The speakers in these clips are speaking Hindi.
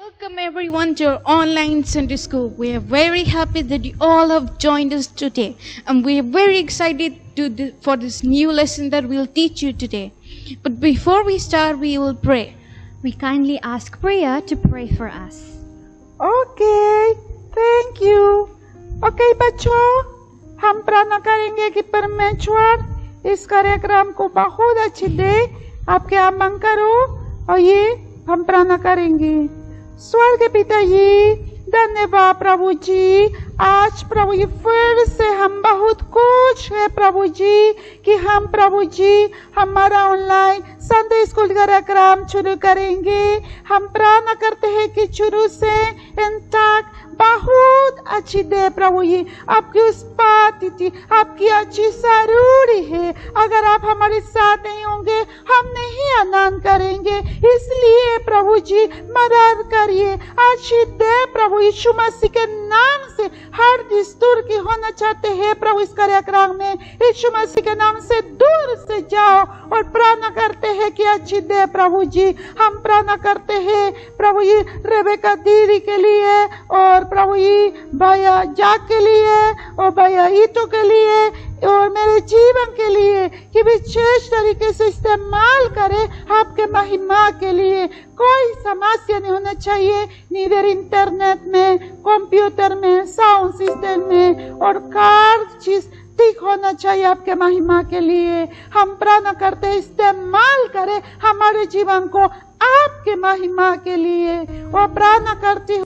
Welcome everyone to our online Sunday school. We are very happy that you all have joined us today, and we are very excited for this new lesson that we'll teach you today. But before we start, we will pray. We kindly ask Priya to pray for us. Okay, thank you. Okay बच्चों, हम प्रार्थना करेंगे कि परमेश्वर इस कार्यक्रम को बहुत अच्छी दे, आपके आमंत्रण करो और ये हम प्रार्थना करेंगे। स्वर्ग पिता जी, धन्यवाद प्रभु जी, आज प्रभु जी फिर से हम बहुत खुश है प्रभु जी कि हम प्रभु जी हमारा ऑनलाइन संडे स्कूल कार्यक्रम शुरू करेंगे। हम प्रार्थना करते हैं कि शुरू से अंत तक बहुत अच्छी दे प्रभु जी, आपकी उस पातिथि आपकी अच्छी जरूरी है। अगर आप हमारे साथ नहीं होंगे हम नहीं आनंद करेंगे, इसलिए प्रभु जी मदद करिए। अच्छी दे प्रभु यीशु मसीह के नाम से हर दस्तूर की होना चाहते हैं प्रभु इस कार्यक्रम में, यीशु मसीह के नाम से दूर से जाओ और प्रार्थना करते हैं कि अच्छी दे प्रभु जी। हम प्रार्थना करते हैं प्रभु जी रेबेका दीदी के लिए और प्रभु जी भैया जाक के लिए और भैया ईटो के लिए और मेरे जीवन के लिए कि विशेष तरीके से इस्तेमाल करे आपके महिमा के लिए। कोई समस्या नहीं होना चाहिए, नीदर इंटरनेट में, कंप्यूटर में, साउंड सिस्टम में, और हर चीज ठीक होना चाहिए आपके महिमा के लिए। हम प्रार्थना करते हैं इस्तेमाल करें हमारे जीवन को आपके महिमा के लिए, और प्रार्थना करती हूँ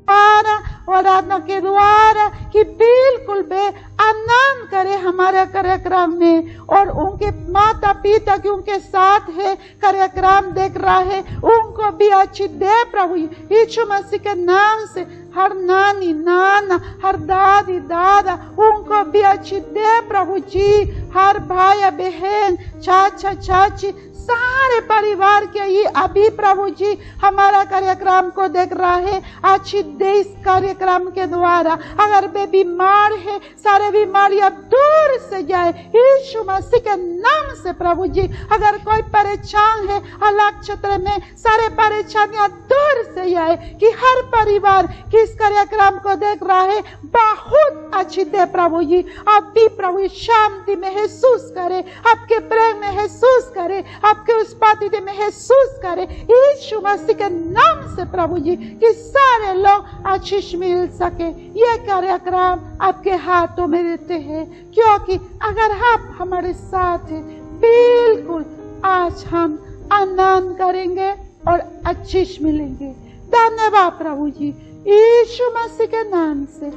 और आराधना के द्वारा कि बिल्कुल बे आनंद करे हमारे कार्यक्रम में, और उनके माता पिता की उनके साथ है कार्यक्रम देख रहा है उनको भी अच्छी दे प्रभु यीशु मसीह के नाम से। हर नानी नाना, हर दादी दादा, उनको भी अच्छी दे प्रभु जी। हर भाई बहन, चाचा चाची, सारे परिवार के ये अभी प्रभु जी हमारा कार्यक्रम को देख रहा है, अच्छी दे इस कार्यक्रम के द्वारा। अगर वे बीमार है सारे बीमारियां दूर से जाए यीशु मसीह के नाम से प्रभु जी। अगर कोई परेशान है अलग क्षेत्र में, सारे परेशानियां दूर से जाए कि हर परिवार किस कार्यक्रम को देख रहा है बहुत अच्छी दे प्रभु जी। आप भी प्रभु शांति महसूस करे, आपके प्रेम महसूस करे, आपके उस पातिथ्य महसूस करे यीशु मसीह के नाम से प्रभु जी, कि सारे लोग आशीष मिल सके। ये कार्यक्रम आपके हाथों में देते हैं, क्योंकि अगर आप हमारे साथ हैं बिल्कुल आज हम आनंद करेंगे और आशीष मिलेंगे। धन्यवाद प्रभु जी, यीशु मसीह के नाम से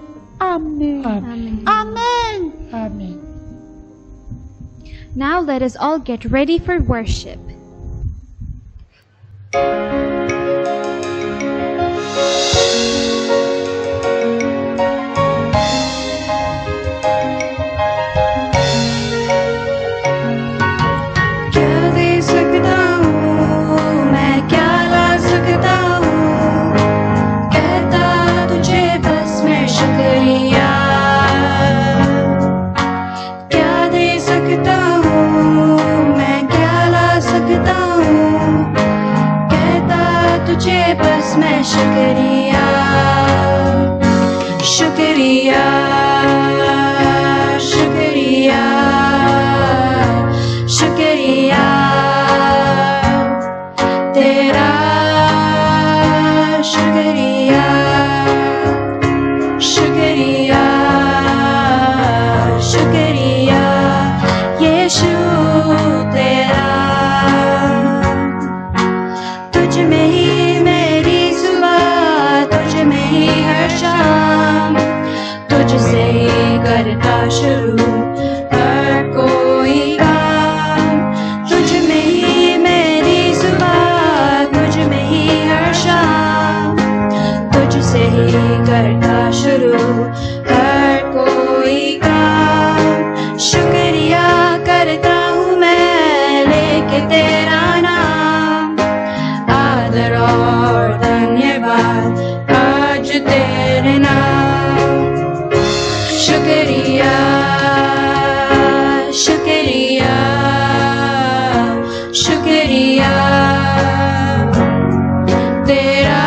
आमीन आमीन आमीन। Now let us all get ready for worship. बस मैं शुक्रिया शुक्रिया शुक्रिया शुक्रिया तेरा शुक्रिया शुक्रिया शुक्रिया यीशु तेरा। तुझ में ही तुझसे ही करता शुरू हर कोई काम, तुझ में ही मेरी सुबह, तुझ में ही हर शाम, तुझसे ही करता शुरू हर कोई काम। शुक्रिया करता हूँ मैं लेके तेरा नाम, आदर और धन्यवाद आज तेरे नाम। शुक्रिया शुक्रिया शुक्रिया तेरा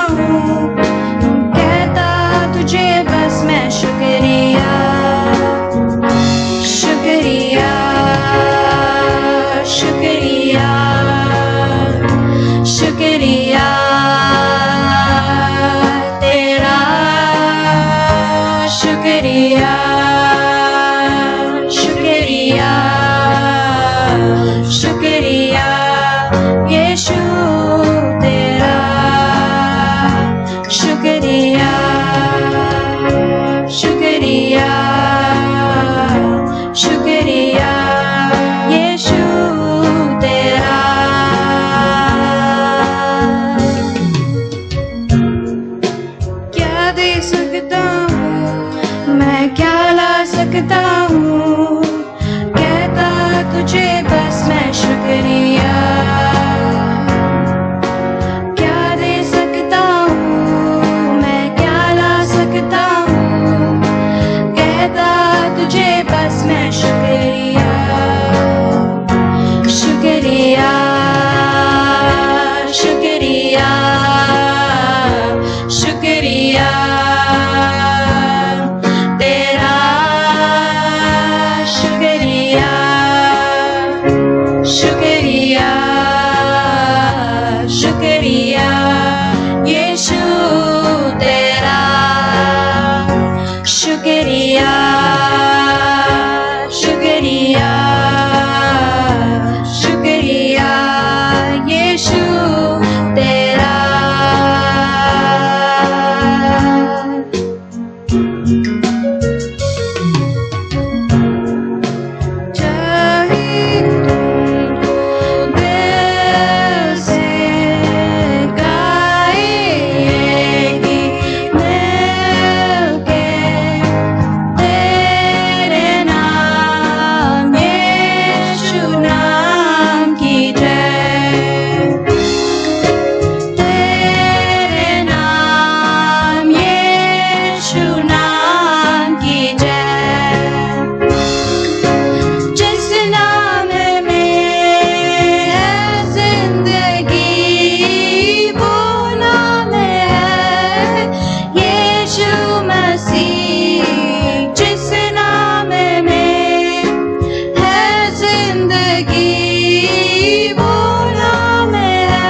हूँ, कहता तुझे बस मैं शुक्रिया, शुक्रिया, शुक्रिया, शुक्रिया तेरा, शुक्रिया, शुक्रिया, शुक्रिया यीशु तेरा, शुक्रिया, शुक्रिया, शुक्रिया यीशु तेरा। क्या दे सकता हूँ मैं, क्या ला सकता हूँ, कहता तुझे बस मैं शुक्रिया, क्या दे सकता हूँ मैं, क्या ला सकता हूँ, कहता तुझे बस मैं शुक्रिया, शुक्रिया, शुक्रिया, शुक्रिया तेरा, शुक्रिया, शुक्रिया, शुक्रिया यीशु तेरा, शुक्रिया, शुक्रिया, शुक्रिया यीशु तेरा। चाहे तुमको दिल से गाए ये गीत मिलके, तेरे नाम यीशु नाम की जय, तेरे नाम यीशु नाम की जय, जिस नाम में है जिंदगी वो नाम है यीशु मसीह, जिस नाम में है जिंदगी वो नाम है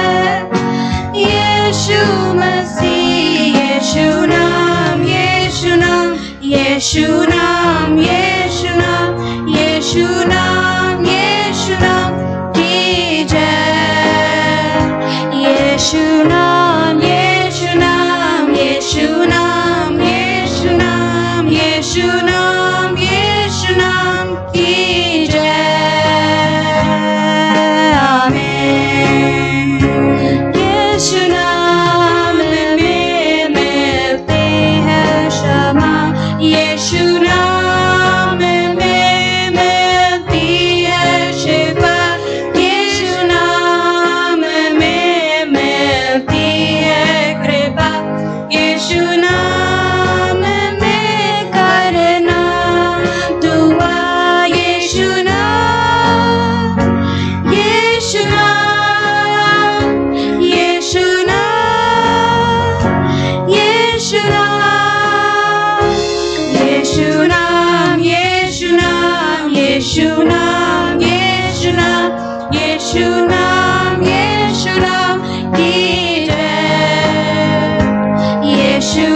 यीशु मसीह, यीशु नाम, यीशु नाम, यीशु नाम, यीशु नाम, यीशु नाम, यीशु नाम की जय, यीशु नाम, यीशु नाम, यीशु नाम, यीशु नाम, यीशु नाम, यीशु नाम की जय, आमीन। यीशु नाम में मिलती है क्षमा, यीशु नाम में मिलती है शिफा, यीशु नाम में मिलती है कृपा, यीशु नाम में करना दुआ, यीशु नाम, यीशु नाम, यीशु नाम, यीशु नाम, यीशु नाम, यीशु नाम, यीशु नाम, यीशु नाम, यीशु नाम, यीशु नाम की जय, यीशु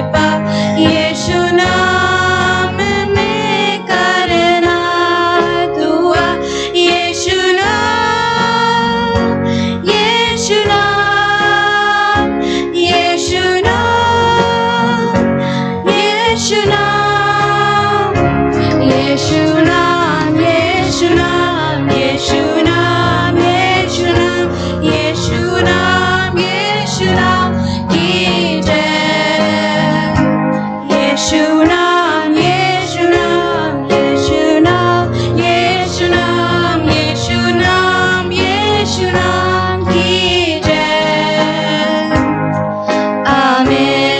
कृपा यीशु नाम में करना दुआ यीशु नाम यीशु नाम यीशु नाम यीशु नाम यीशु नाम यीशु नाम यीशु नाम यीशु नाम यीशु नाम यीशु नाम की जय यीशु नाम यीशु नाम यीशु नाम यीशु नाम यीशु नाम यीशु नाम की जय आमीन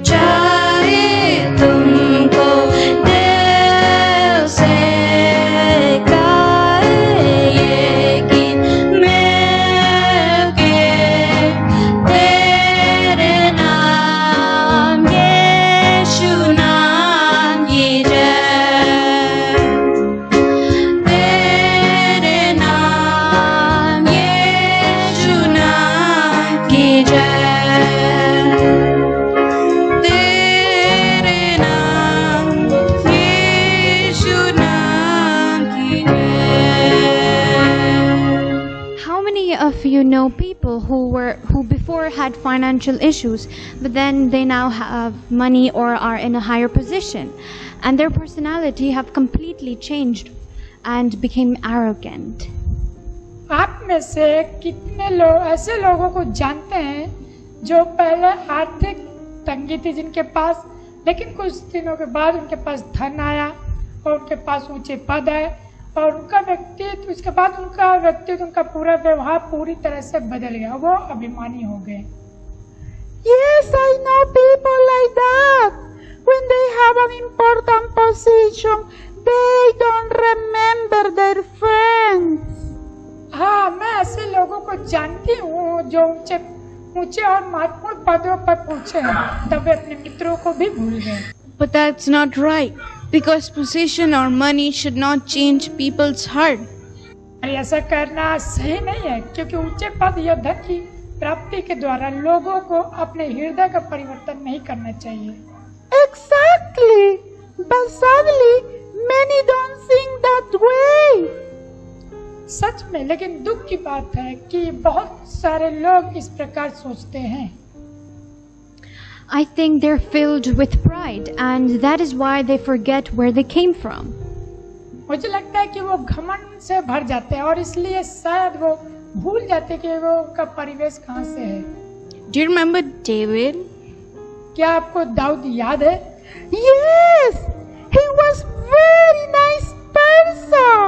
चाहे तुमको दिल से गाए ये गीत मिलके तेरे नाम यीशु नाम की जय तेरे नाम यीशु नाम की जय तेरे नाम यीशु नाम की जय How many of you know people who before had financial issues, but then they now have money or are in a higher position, and their personality have completely changed and became arrogant? आप में से कितने लोग ऐसे लोगों को जानते हैं जो पहले आर्थिक तंगी थी जिनके पास, लेकिन कुछ दिनों के बाद उनके पास धन आया और उनके पास ऊंचे पद है और उनका व्यक्तित्व, उसके बाद उनका पूरा व्यवहार पूरी तरह से बदल गया, वो अभिमानी हो गए। Yes, I know people like that. When they have an important position, they don't remember their friends. हाँ, मैं ऐसे लोगों को जानती हूँ जो ऊंचे और महत्वपूर्ण पदों पर पहुंचे हैं, तब वे अपने मित्रों को भी भूल गए। But that's not right, because position or money should not change people's heart. और ऐसा करना सही नहीं है, क्योंकि ऊंचे पद या धन की प्राप्ति के द्वारा लोगों को अपने हृदय का परिवर्तन नहीं करना चाहिए। Exactly. But sadly, many don't think that way. सच में, लेकिन दुख की बात है कि बहुत सारे लोग इस प्रकार सोचते हैं। I think they're filled with pride, and that is why they forget where they came from. मुझे लगता है कि वो घमंड से भर जाते हैं और इसलिए शायद वो भूल जाते कि वो उनका परिवेश कहाँ से है। Do you remember David? क्या आपको दाऊद याद है? Yes, he was very nice person.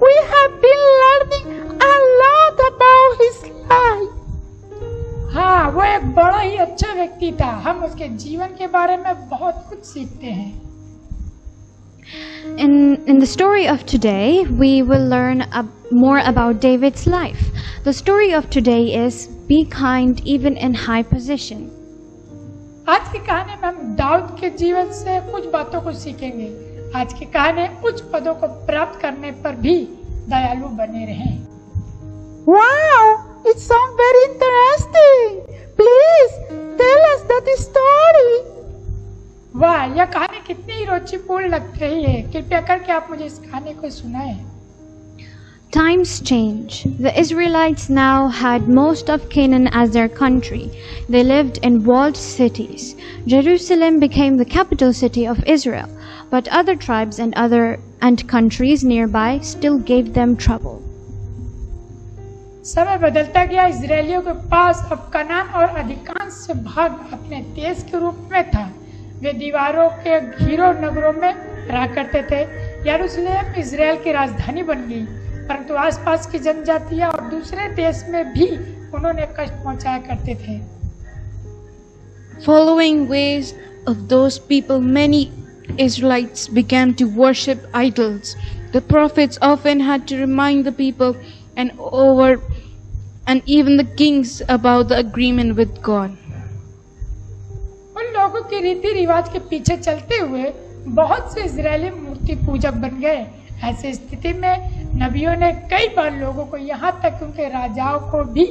We have been learning a lot about his life. हाँ, वो एक बड़ा ही अच्छा व्यक्ति था, हम उसके जीवन के बारे में बहुत कुछ सीखते हैं। In the story of today, we will learn more about David's life. The story of today is be kind even in high position. आज की कहानी में हम दाऊद के जीवन से कुछ बातों को सीखेंगे। आज की कहानी उच्च पदों को प्राप्त करने पर भी दयालु बने रहें। Wow, it sounds very interesting. Please tell us that story. वाह, यह कहानी कितनी रोचपूर्ण लग रही है, कृपया करके आप मुझे इस कहानी को सुनाएं। Times change. The Israelites now had most of Canaan as their country. They lived in walled cities. Jerusalem became the capital city of Israel, but other tribes and countries nearby still gave them trouble. समय बदलता गया, इजरायलियों के पास अब कनान और अधिकांश भाग अपने देश के रूप में था। वे दीवारों के घिरों नगरों में रहा करते थे। यरूशलेम इजराइल की राजधानी बन गई, परंतु आसपास की जनजातियां और दूसरे देश में भी उन्होंने कष्ट पहुंचाया करते थे। Following ways of those people, many Israelites began to worship idols. The prophets often had to remind the people and even the kings about the agreement with God. उन लोगों के रीति रिवाज के पीछे चलते हुए बहुत से इजरायली मूर्ति पूजक बन गए। ऐसी स्थिति में नबियों ने कई बार लोगों को, यहाँ तक उनके राजाओं को भी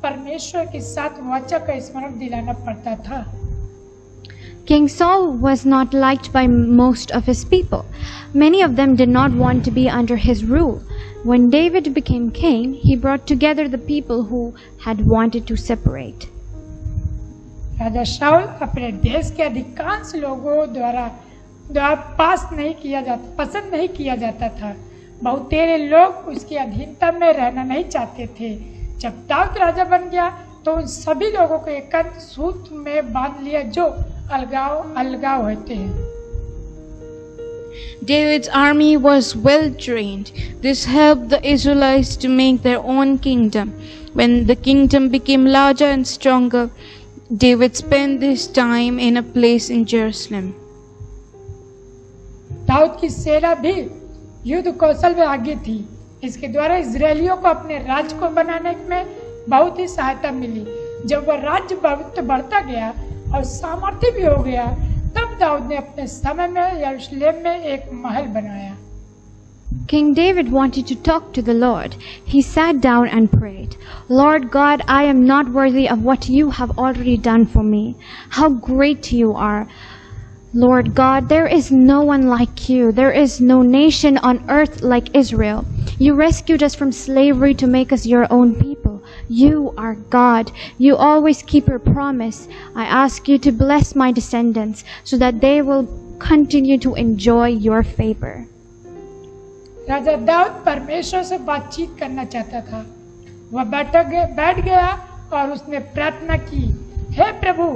परमेश्वर के साथ वाचा का स्मरण दिलाना पड़ता था। King Saul was not liked by most of his people. Many of them did not want to be under his rule. When David became king, he brought together the people who had wanted to separate. राजा शाऊल अपने देश के अधिकांश लोगों द्वारा पसंद नहीं किया जाता था। बहुतेरे लोग उसकी अधीनता में रहना नहीं चाहते थे। जब दाऊद राजा बन गया तो उन सभी लोगों को एक सूत्र में बांध लिया जो अलगाव होते हैं। David's army was well trained. This helped the Israelites to make their own kingdom. When the kingdom became larger and stronger, David spent his time in a place in Jerusalem. Dawood की सेना भी युद्ध कौशल में आगे थी। इसके द्वारा इजरायलियों को अपने राज्य को बनाने में बहुत ही सहायता मिली। जब वह राज्य बढ़ता गया और सामर्थ्य भी हो गया, तब दाऊद ने अपने समय में यरूशलेम में एक महल बनाया। King David wanted to talk to the Lord. He sat down and prayed, Lord God, I am not worthy of what you have already done for me. How great you are. Lord God, there is no one like you. There is no nation on earth like Israel. You rescued us from slavery to make us your own people. You are God. You always keep your promise. I ask you to bless my descendants so that they will continue to enjoy your favor. राजा दाऊद परमेश्वर से बातचीत करना चाहता था। वह बैठ गया और उसने प्रार्थना की, हे प्रभु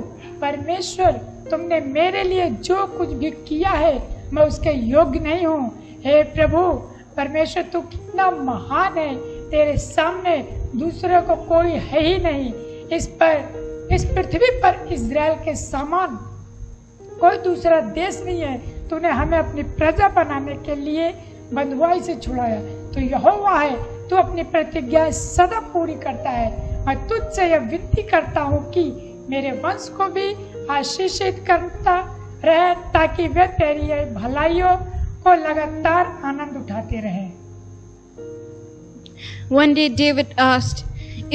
परमेश्वर, तुमने मेरे लिए जो कुछ भी किया है मैं उसके योग्य नहीं हूँ। हे प्रभु परमेश्वर, तू कितना महान है। तेरे सामने दूसरे को कोई है ही नहीं। इस पृथ्वी पर इज़राइल के समान कोई दूसरा देश नहीं है। तूने हमें अपनी प्रजा बनाने के लिए बंधुआई से छुड़ाया। तो यहोवा है, तू अपनी प्रतिज्ञा सदा पूरी करता है। मैं तुझसे यह विनती करता हूँ कि मेरे वंश को भी आशीषित करता रहे, ताकि वे तेरी भलाइयों को लगातार आनंद उठाते रहें। One day David asked,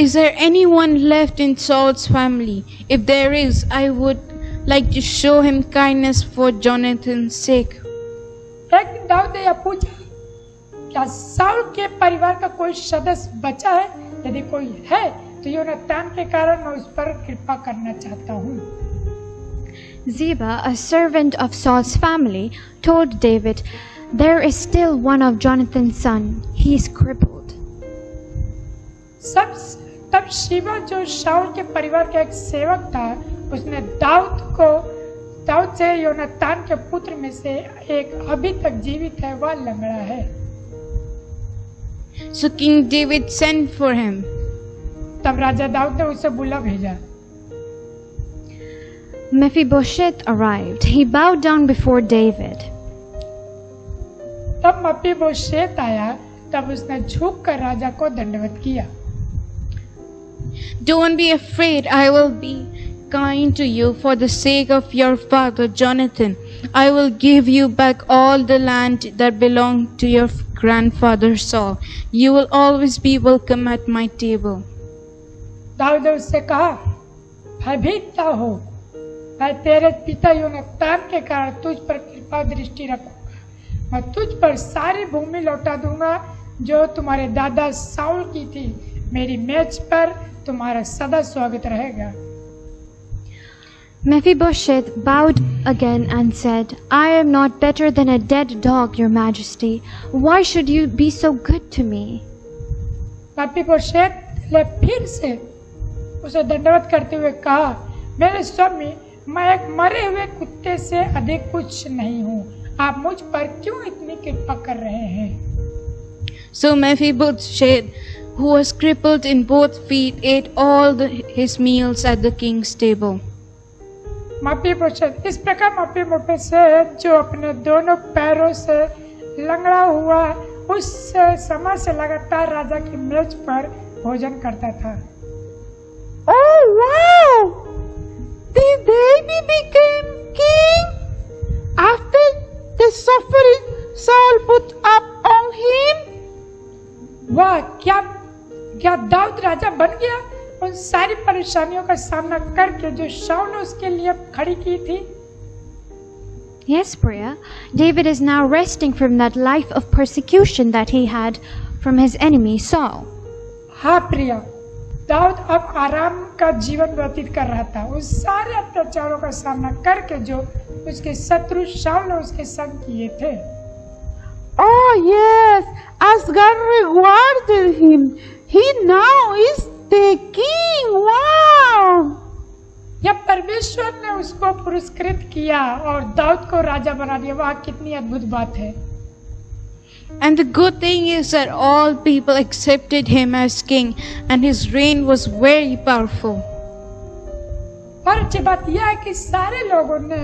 "Is there anyone left in Saul's family? If there is, I would like to show him kindness for Jonathan's sake." एक दिन दाऊद ने यह पूछा, क्या साउल के परिवार का कोई सदस्य बचा है? यदि कोई है तो योनातान के कारण मैं उस पर कृपा करना चाहता हूँ। Ziba, a servant of Saul's family, told David, there is still one of Jonathan's son. He is crippled. तब शिबा जो शाऊल के परिवार का एक सेवक था, उसने दाऊद से योनातान के पुत्र में से एक अभी तक जीवित है, वह लंगड़ा है। So King David sent for him. तब राजा दाऊद ने उसे बुला भेजा। Mephibosheth arrived. He bowed down before David. तब मपीबोशेत आया, तब उसने झुककर राजा को दंडवत किया। Don't be afraid, I will be kind to you for the sake of your father Jonathan. I will give you back all the land that belonged to your grandfather Saul. You will always be welcome at my table. Dawood ने उससे कहा, भयभीत न हो, मैं तेरे पिता योनातान के कारण तुझ पर कृपा दृष्टि रखूंगा। मैं तुझ पर सारी भूमि लौटा दूंगा जो तुम्हारे दादा साउल की थी। मेरी मेज पर तुम्हारा सदा स्वागत रहेगा। Mephibosheth bowed again and said, I am not better than a dead dog, your majesty. Why should you be so good to me? मपीबोशेत ने फिर से उसे दंडवत करते हुए कहा, मेरे स्वामी, मैं एक मरे हुए कुत्ते से अधिक कुछ नहीं हूँ। आप मुझ पर क्यों इतनी कृपा कर रहे हैं? So Mephibosheth, who was crippled in both feet, ate all his meals at the king's table. मपीबोशेत, इस प्रकार मपीबोशेत जो अपने दोनों पैरों से लंगड़ा हुआ, उस समय से लगातार राजा की मेज पर भोजन करता था। Oh wow! Did David became king after the suffering Saul put up on him? वाह, क्या दाऊद राजा बन गया उन सारी परेशानियों का सामना करके जो शाऊल ने उसके लिए खड़ी की थी, Yes, Priya. David is now resting from that life of persecution that he had from his enemy Saul. हाँ प्रिया, दाऊद अब आराम का जीवन व्यतीत कर रहा था उस सारे अत्याचारों का सामना करके जो उसके शत्रु शाऊल ने उसके संग किए थे। Oh yes, as God rewarded him, he now is the king. Wow! यह परमेश्वर ने उसको पुरस्कृत किया और दाऊद को राजा बना दिया। वाह, कितनी अद्भुत बात है। And the good thing is that all people accepted him as king and his reign was very powerful. और अच्छी बात यह है कि सारे लोगों ने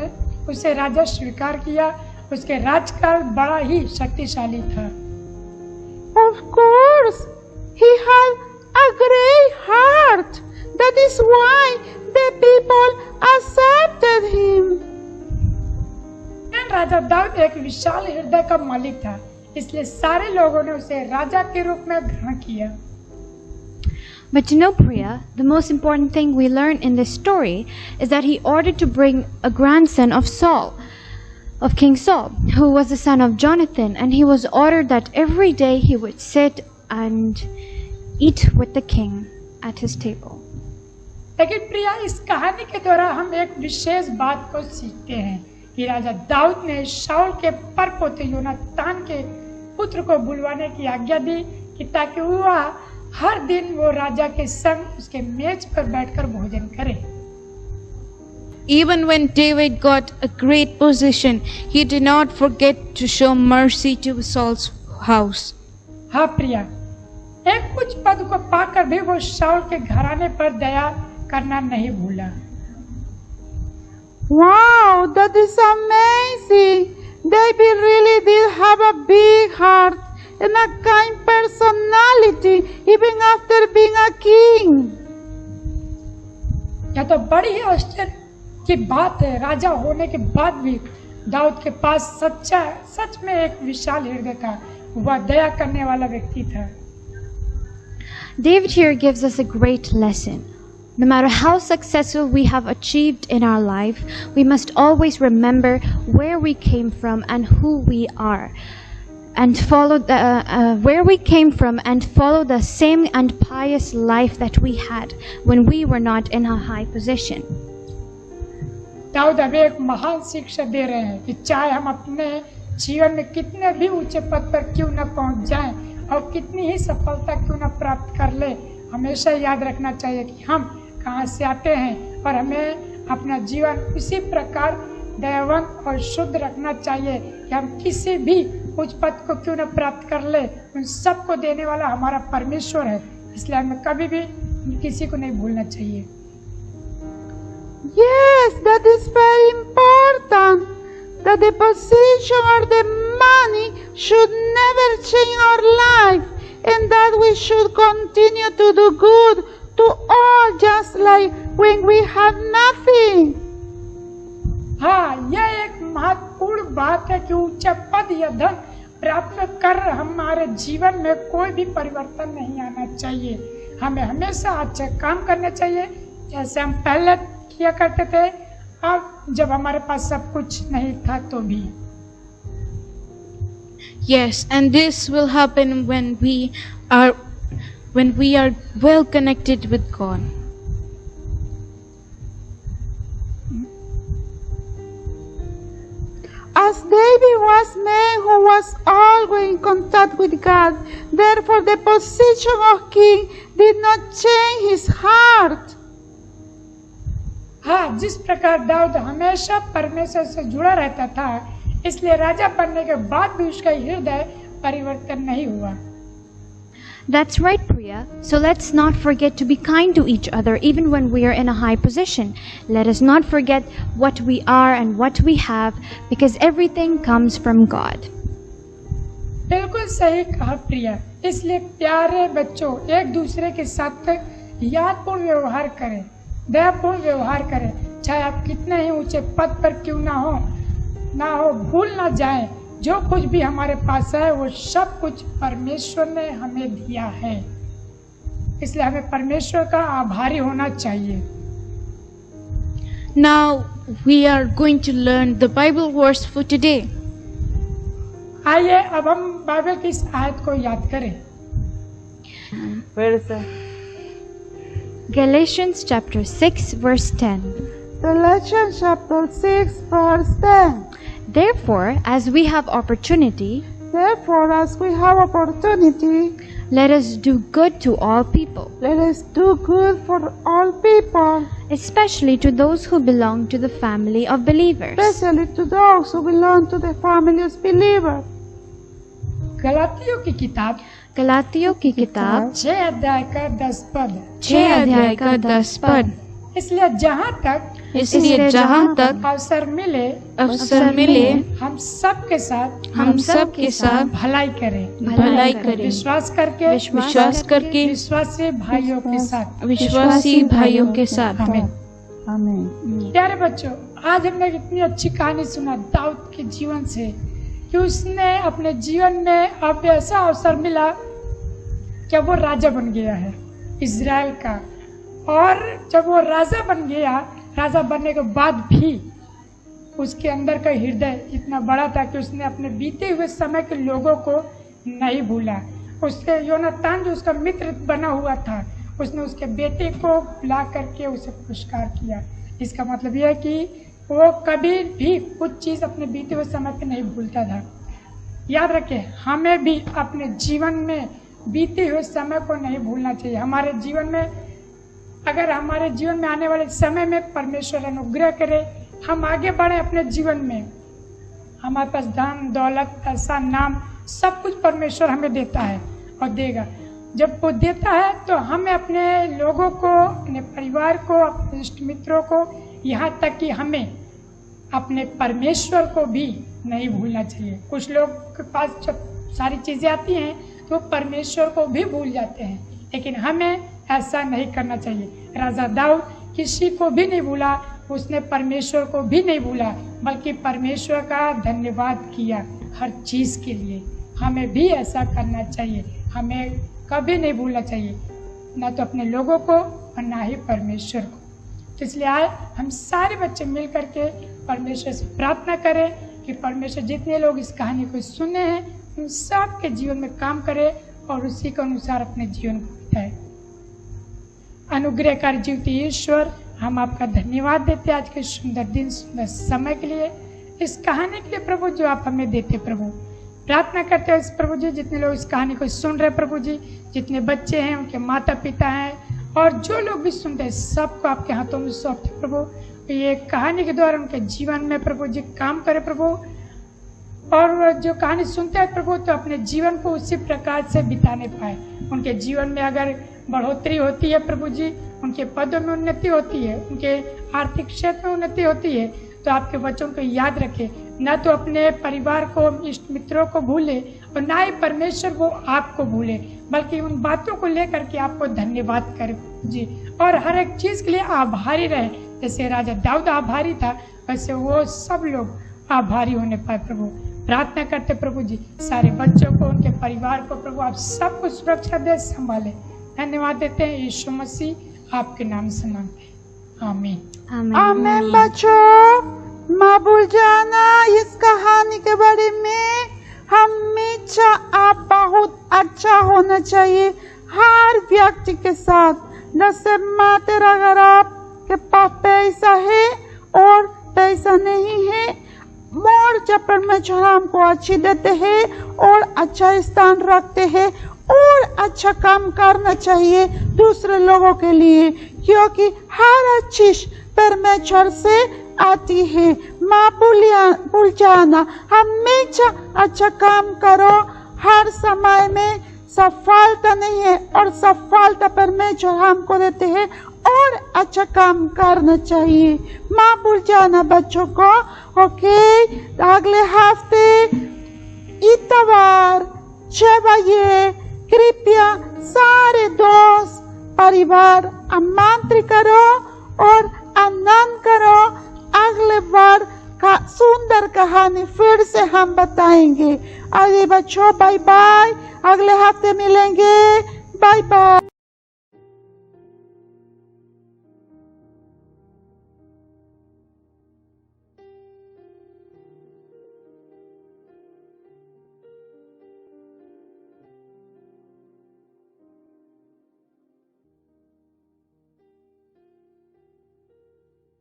उसे राजा स्वीकार किया। उसके राजकाल बड़ा ही शक्तिशाली था। Of course, he had a great heart. That is why the people accepted him. राजा दाऊद एक विशाल हृदय का मालिक था, इसलिए सारे लोगों ने उसे राजा के रूप में ग्रहण किया। But you know, Priya, the most important thing we learn in this story is that he ordered to bring a grandson of Saul, of King Saul, who was the son of Jonathan, and he was ordered that every day he would sit and eat with the king at his table. लेकिन प्रिया, इस कहानी के द्वारा हम एक विशेष बात को सीखते हैं कि राजा दाऊद ने शाऊल के परपोते योनातान के पुत्र को बुलवाने की आज्ञा दी कि ताकि वह हर दिन वो राजा के संग उसके मेज पर बैठकर भोजन करे। Even when David got a great position, he did not forget to show mercy to Saul's house. हाँ प्रिया, एक उच्च पद को पाकर भी वो शाऊल के घराने पर दया करना नहीं भूला। Wow, that is amazing. David really did have a big heart and a kind personality even after being a king. यह तो बड़ी ही आश्चर्य की बात है। राजा होने के बाद भी दाऊद के पास सच में एक विशाल हृदय था। वह दया करने वाला व्यक्ति था। David here gives us a great lesson. No matter how successful we have achieved in our life, we must always remember where we came from and who we are, and follow where we came from and follow the same and pious life that we had when we were not in a high position. Dawood हमें एक महान शिक्षा दे रहे हैं कि चाहे हम अपने जीवन में कितने भी ऊंचे पद पर क्यों न पहुंच जाएं और कितनी ही सफलता क्यों न प्राप्त कर ले, हमेशा याद रखना चाहिए कि हम कहां से आते हैं और हमें अपना जीवन उसी प्रकार दयावंत और शुद्ध रखना चाहिए कि हम किसी भी उच्च पद को क्यों न प्राप्त कर ले, उन सबको देने वाला हमारा परमेश्वर है। इसलिए हमें कभी भी किसी को नहीं भूलना चाहिए। Yes, that is very important. That the position or the money should never change our life, and that we should continue to do good to all, just like when we had nothing. हाँ, यह एक महत्वपूर्ण बात है कि उच्च पद या धन प्राप्त कर हमारे जीवन में कोई भी परिवर्तन नहीं आना चाहिए। हमें हमेशा अच्छे काम करने चाहिए जैसे हम पहले किया करते थे, अब जब हमारे पास सब कुछ नहीं था तो भी। Yes, and this will happen when we are well connected with God. As David was a man who was always in contact with God, therefore the position of king did not change his heart. हाँ, जिस प्रकार दाऊद हमेशा परमेश्वर से जुड़ा रहता था, इसलिए राजा बनने के बाद भी उसका हृदय परिवर्तन नहीं हुआ। That's right, Priya. So let's not forget to be kind to each other even when we are in a high position. Let us not forget what we are and what we have, because everything comes from God. बिल्कुल सही कहा प्रिया। इसलिए प्यारे बच्चों, एक दूसरे के साथ यादपूर्ण व्यवहार करें, दयापूर्ण व्यवहार करें, चाहे आप कितने ही ऊंचे पद पर क्यों ना हो, भूल ना जाएं, जो कुछ भी हमारे पास है वो सब कुछ परमेश्वर ने हमें दिया है। इसलिए हमें परमेश्वर का आभारी होना चाहिए। Now we are going to learn the Bible verse for today. आइए अब हम बाइबल की इस आयत को याद करें। फिर से Galatians chapter 6 verse 10. Galatians chapter 6 verse 10. Therefore, as we have opportunity, Therefore, as we have opportunity, let us do good to all people, let us do good for all people, especially to those who belong to the family of believers. especially to those who belong to the family of believers. गलातियों की किताब गलातियों की किताब 6 अध्याय का 10 पद। 6 अध्याय का 10 पद। इसलिए इसलिए जहाँ तक अवसर मिले हम सब के साथ भलाई करें, विश्वास करके विश्वासी भाइयों के साथ। आमीन। प्यारे बच्चों, आज हमने इतनी अच्छी कहानी सुना दाऊद के जीवन से कि उसने अपने जीवन में अब ऐसा अवसर मिला कि वो राजा बन गया है इज़राइल का। और जब वो राजा बन गया, राजा बनने के बाद भी उसके अंदर का हृदय इतना बड़ा था कि उसने अपने बीते हुए समय के लोगों को नहीं भूला। उसके योनातान जो उसका मित्र बना हुआ था, उसने उसके बेटे को बुला करके उसे पुरस्कार किया। इसका मतलब यह है कि वो कभी भी कुछ चीज़ अपने बीते हुए समय पे नहीं भूलता था। याद रखें, हमें भी अपने जीवन में बीते हुए समय को नहीं भूलना चाहिए। हमारे जीवन में, अगर हमारे जीवन में आने वाले समय में परमेश्वर अनुग्रह करे, हम आगे बढ़े अपने जीवन में, हमारे पास धन दौलत पैसा नाम सब कुछ परमेश्वर हमें देता है और देगा। जब वो देता है तो हमें अपने लोगों को, अपने परिवार को, अपने इष्ट मित्रों को, यहाँ तक कि हमें अपने परमेश्वर को भी नहीं भूलना चाहिए। कुछ लोग के पास जब सारी चीज़ें आती हैं तो परमेश्वर को भी भूल जाते हैं, लेकिन हमें ऐसा नहीं करना चाहिए। राजा दाऊद किसी को भी नहीं भूला, उसने परमेश्वर को भी नहीं भूला, बल्कि परमेश्वर का धन्यवाद किया हर चीज़ के लिए। हमें भी ऐसा करना चाहिए, हमें कभी नहीं भूलना चाहिए, ना तो अपने लोगों को और ना ही परमेश्वर को। तो इसलिए आए हम सारे बच्चे मिल करके परमेश्वर से प्रार्थना करें कि परमेश्वर जितने लोग इस कहानी को सुने हैं उन सब के जीवन में काम करे और उसी के अनुसार अपने जीवन को बिताए। अनुग्रहकारी जीवती ईश्वर, हम आपका धन्यवाद देते हैं आज के सुंदर दिन, सुंदर समय के लिए, इस कहानी के लिए प्रभु जो आप हमें देते प्रभु। प्रार्थना करते हैं इस प्रभु जी, जितने लोग इस कहानी को सुन रहे प्रभु जी, जितने बच्चे हैं, उनके माता पिता हैं और जो लोग भी सुनते हैं, सबको आपके हाथों में सौंपते प्रभु। ये कहानी के द्वारा उनके जीवन में प्रभु जी काम करे प्रभु, और जो कहानी सुनते हैं प्रभु तो अपने जीवन को उसी प्रकार से बिताने पाए। उनके जीवन में अगर बढ़ोतरी होती है प्रभु जी, उनके पदों में उन्नति होती है, उनके आर्थिक क्षेत्र में उन्नति होती है, तो आपके बच्चों को याद रखे, न तो अपने परिवार को, इष्ट मित्रों को भूले और ना ही परमेश्वर वो आपको भूले, बल्कि उन बातों को लेकर के आपको धन्यवाद करे जी, और हर एक चीज के लिए आभारी रहे। जैसे राजा दाऊद आभारी था, वैसे वो सब लोग आभारी होने पाए प्रभु। प्रार्थना करते प्रभु जी, सारे बच्चों को, उनके परिवार को प्रभु आप सबको सुरक्षा दे, संभाले। धन्यवाद देते हैं यीशु मसीह आपके नाम से मांगते हैं, आमीन। आमीन। बच्चों, माँ भूल जाना इस कहानी के बारे में हमेशा आप बहुत अच्छा होना चाहिए हर व्यक्ति के साथ। जैसे माते, अगर आपके पास पैसा है और पैसा नहीं है, मोर जब परमेश्वर हमको अच्छी देते हैं और अच्छा स्थान रखते हैं और अच्छा काम करना चाहिए दूसरे लोगों के लिए, क्योंकि हर चीज परमेश्वर से आती है। माँ भूल जाना, हमेशा अच्छा काम करो, हर समय में सफलता नहीं है और सफलता परमेश्वर हमको देते हैं और अच्छा काम करना चाहिए। माँ भूल जाना बच्चों को। ओके, अगले हफ्ते इतवार 6 बजे कृपया सारे दोस्त परिवार आमंत्रित करो और आनंद करो। अगले बार का सुंदर कहानी फिर से हम बताएंगे। अरे बच्चों, बाय बाय, अगले हफ्ते मिलेंगे, बाय बाय।